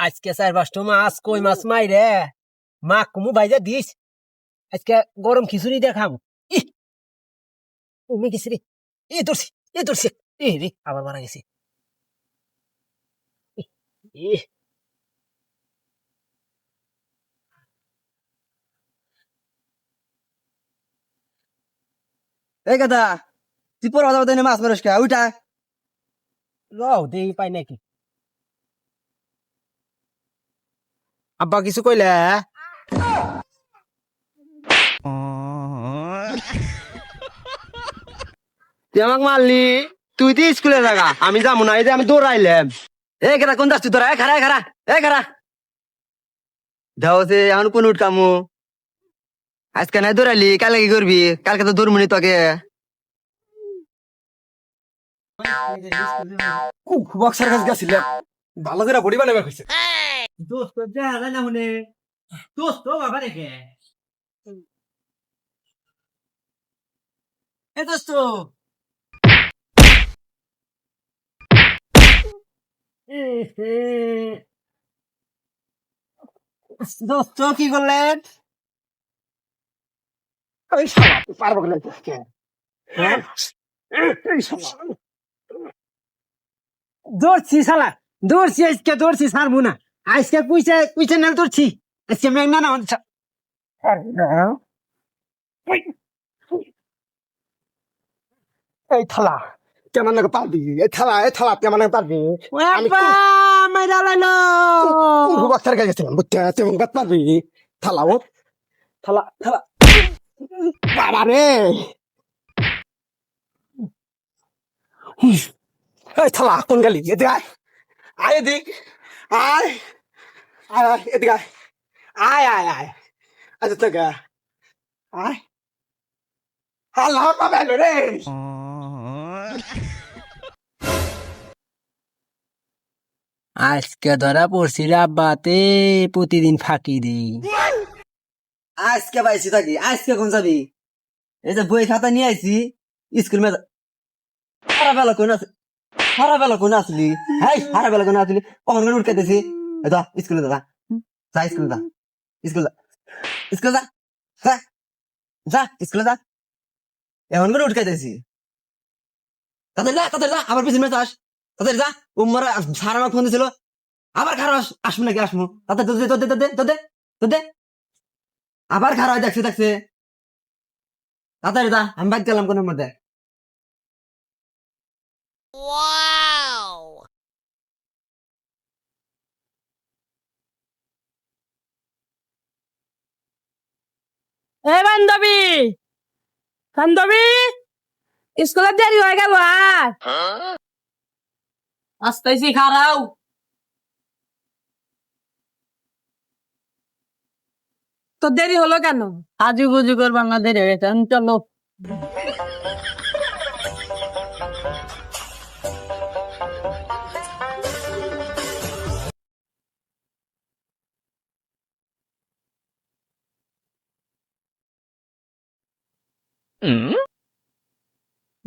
আজকে 4-5টা মাছ কই মাছ মাইরে মা কুমু ভাইজা দিস আজকে গরম খিচুড়ি দেখাম ই তুমি গেছি রে ধরছি রে আবার মারা গেছি ই এই কথা তুই পর কথা বলতে মাছ মারিস কে ওইটা লও দেই পাই নাকি আব্বা কিছু কইলে তুই আমাকে মারলি তুই তো স্কুলে থাকা আমি যাবো না এই যে আমি দৌড়াইলাম এই কেটা কোন যাস তুই তোরা এ খারা যাও সে এখন কোন উঠ কামু আজকে নাই দৌড়ালি কালকে কি করবি কালকে তো দৌড়মুনি তোকে বক্সার কাছে গেছিলাম ভালো করে বডি বানাবার কইছে দোস্ত দেখা না হুনে দোস্ত বাবা রেখে এ দোস্ত দোস্ত কি করলেন এই শালা তুই পারবো না আজকে হ্যাঁ এই শালা দৌড়ছি শালা দৌড়ছি আজকে দৌড়ছি ছাড়বো না আজকে কুইছে নাল দৌড়ছি আজকে মেঘনা না এই থালা কেমন লাগে পারবি এই থালা কেমন লাগে পারবি আমি মাইরা লাইলো বক্সার কাছে গেছিলাম বুঝতে তেমন কাজ পারবি থালা ও থালা বাবা রে এই থালা কোন গেলি এদিকে আয় এদিক আয় আয় এদিকে আয় আচ্ছা তো গা আয় আল্লাহ বাবা রে আজকে ধরা পড়ছি রে আব্বাতে প্রতিদিন ফাঁকি দিই আজকে পাইছি থাকি আজকে কোন যাবি এই যে বই খাতা নিয়ে আইছি স্কুল মে সারা বেলা কোন আসলি হ্যাঁ সারা বেলা কোন আসলি কখন কোন উঠকে দিছি যা স্কুলে যা যা স্কুলে যা স্কুলে যা যা যা স্কুলে যা এখন করে উঠকে দিছি তাদের যা আবার পিছনে মেয়ে চাস তাদের যা উম্মার সার আমার ফোন দিছিল আবার খারাপ আসবো নাকি আসবো তাদের তোদের আবার খারাপ দেখছে তাদের যা আমি বাদ গেলাম কোনের মধ্যে এ বান্ধবী বান্ধবী স্কুলে দেরি হয়ে গেল আর আসতেছি খারাও তো দেরি হলো কেন আজু বুজু করবার না দেরি হয়ে গেছে চলো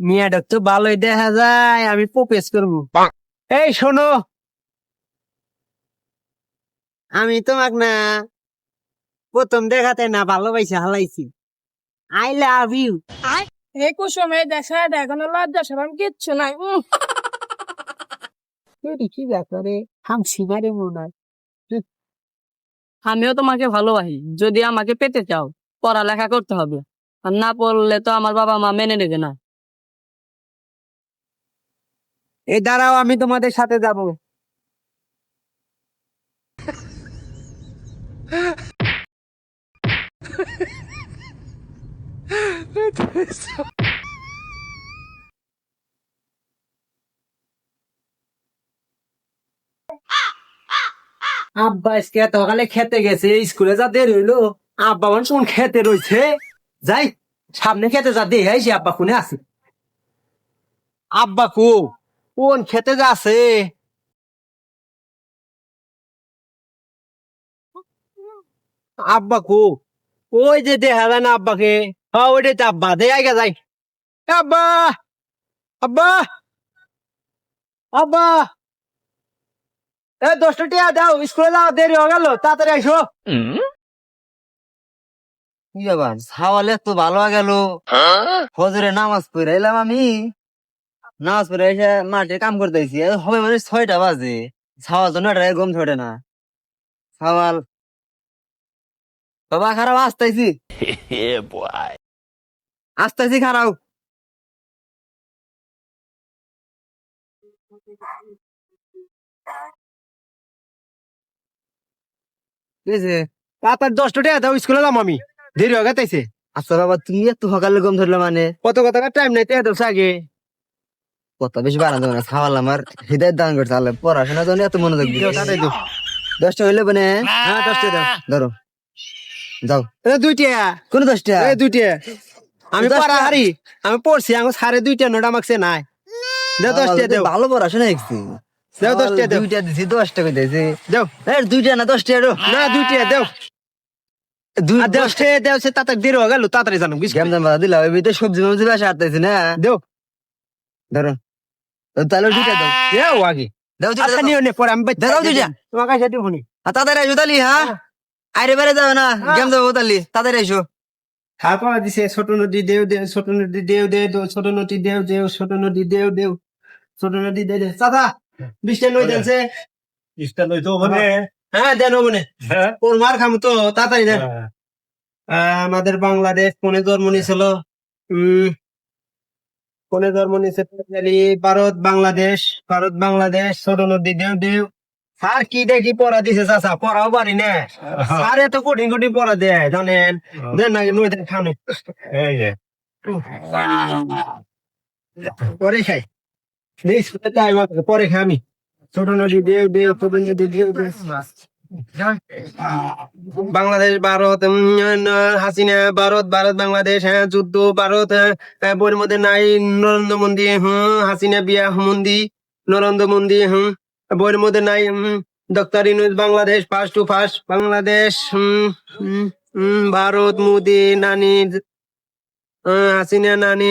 মিয়াটা তো ভালোই দেখা যায় আমি প্রপোজ করবো এই শোনো আমি তোমাক না প্রথম দেখাতে না ভালোবাসি হালাইছি আই লাভ ইউ এই কুসুমে দেখা এখনো লজ্জা সরম কিচ্ছু নাই কি ব্যাপারে হামছি মারে মনে হয় আমিও তোমাকে ভালোবাসি যদি আমাকে পেতে চাও পড়ালেখা করতে হবে আর না পড়লে তো আমার বাবা মা মেনে নেবে না এই দাঁড়াও আমি তোমাদের সাথে যাব আব্বা আজকে সকালে খেতে গেছে স্কুলে যা দেরি হইলো আব্বা মানে কোন খেতে রয়েছে যাই সামনে খেতে যা দিয়ে আইসি আব্বা কোনে আছে আব্বা কোন খেতে যা আছে আব্বা ওই যে দেখা যায় না আব্বাকে হ্যাঁ ওইটাই তো আব্বা দে আগে যাই আব্বা আব্বা আব্বা এ 10 টাকা দাও, স্কুলে যাওয়া দেরি হয়ে গেল, তাড়াতাড়ি আইসো। কি আবার ছাওয়ালে তো ভালো গেল, ফজরে নামাজ পড়ে এলাম আমি, নামাজ পড়ে এসে মাঠে কাম করতেছি, হবে মানে 6টা বাজে, ছাওয়াল তো 9টায় ঘুম ছড়ে না, ছাওয়াল বাবা খারাপ আসতেছি, আসতেছি খারাপ। কি হয়েছে? তাড়াতাড়ি 10 টাকা দাও, স্কুলে যাম আমি, দেরি হয়ে গেছে। আচ্ছা বাবা তুমি এত সকালে ঘুম ধরলে মানে, কত কথা টাইম নাই, টাকা দাও আগে। কত বেশি বাড়ানো যাবে না, ছাওয়াল আমার হৃদয় দান করছে আল্লাহ, পড়াশোনার জন্য এত মনোযোগ দিও। তাড়াতাড়ি দাও। 10টা হইলে মানে হ্যাঁ 10 টাকা দাও। ধরো যাও। 2 টাকা, কোন 10টা? 2 টাকা। আমি 10 পড়া টাকা? হারি, আমি পড়ছি, আমি 2.5 নোট আমাকে নাই। দাও 10 টাকা দাও, ভালো পড়াশোনা দেখছি, দাও 10 টাকা দাও, 2টা দিছি, 10 টাকা দিয়েছি, দাও। 2টা না 10 টাকা না 2 টাকা দাও, আর 10 টাকা দাও, সে তাড়াতাড়ি দেরি হয়ে গেল, তাড়াতাড়ি জানো বিস্কুট গেম দাম বাধা দিলা, ওই ভিতরে সবজি মবজি বেশি আটতেছি না, দাও। ধরো তাহলে 2টা দাও, দাও আগে, দাও 2টা আচ্ছা দাও। নিও নে, পরে আমি বাইতে দাও 2টা। তোমার কাছে দিব নি। আর তাড়াতাড়ি এসো তালি, হ্যাঁ আরে বেড়ে যাবে না, গেম যাবো তালি, তাড়াতাড়ি এসো। হ্যাঁ পাওয়া দিছে, ছোট নদী দেও দেও, ছোট নদী দেও দেও, ছোট নদী দেও দেও, ছোট নদী দেও দেও, ছোট নদী দেও দেও। চাচা 20 টাকা নই দেনছে। ইস্টা লই তো মানে হ্যাঁ দেন মনে, হ্যাঁ ওর মার খামু তো, তাড়াতাড়ি দেন। আমাদের বাংলাদেশ কোনে জন্ম নিয়েছিল? কোনে জন্ম নিয়েছে? ভারত বাংলাদেশ, ভারত বাংলাদেশ, ছোট নদী দেও দেও। স্যার কি দেখি পড়া দিছে চাচা, পড়াও পারি না স্যার, এত কঠিন কঠিন পড়া দেয় জানেন, দেন না নই দেন খাওনি এই যে পরে খাই, স্কুলে টাইম আছে, পরে খাই আমি। ছোট নদী দেও দেও, ছোট নদী দেও দেও। বাংলাদেশ ভারত, হাসিনা ভারত, ভারত বাংলাদেশ, হ্যাঁ যুদ্ধ ভারত, বইয়ের মধ্যে নাই নরেন্দ্র মোদী, হাসিনা বিয়া মন্দি, নরেন্দ্র মোদী, বইয়ের মধ্যে নাই, doctor Yunus Bangladesh, first to first Bangladesh, Bharat Modi নানি, হাসিনা নানি,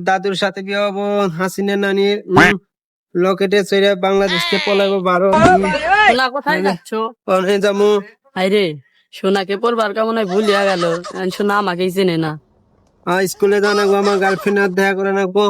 দাদুর সাথে বিয়ে হবো, হাসিনা নানি লকেটে চড়ে বাংলাদেশকে পলাবো ভারত, সোনা কোথায় যাচ্ছ? পরে যাবো। আরে সোনাকে পড়বার কেমন হয় ভুলিয়া গেল, সোনা আমাকেই চেনে না। স্কুলে যাওয়া নাকবো, আমার গার্লফ্রেন্ড দেখা করে নাকবো।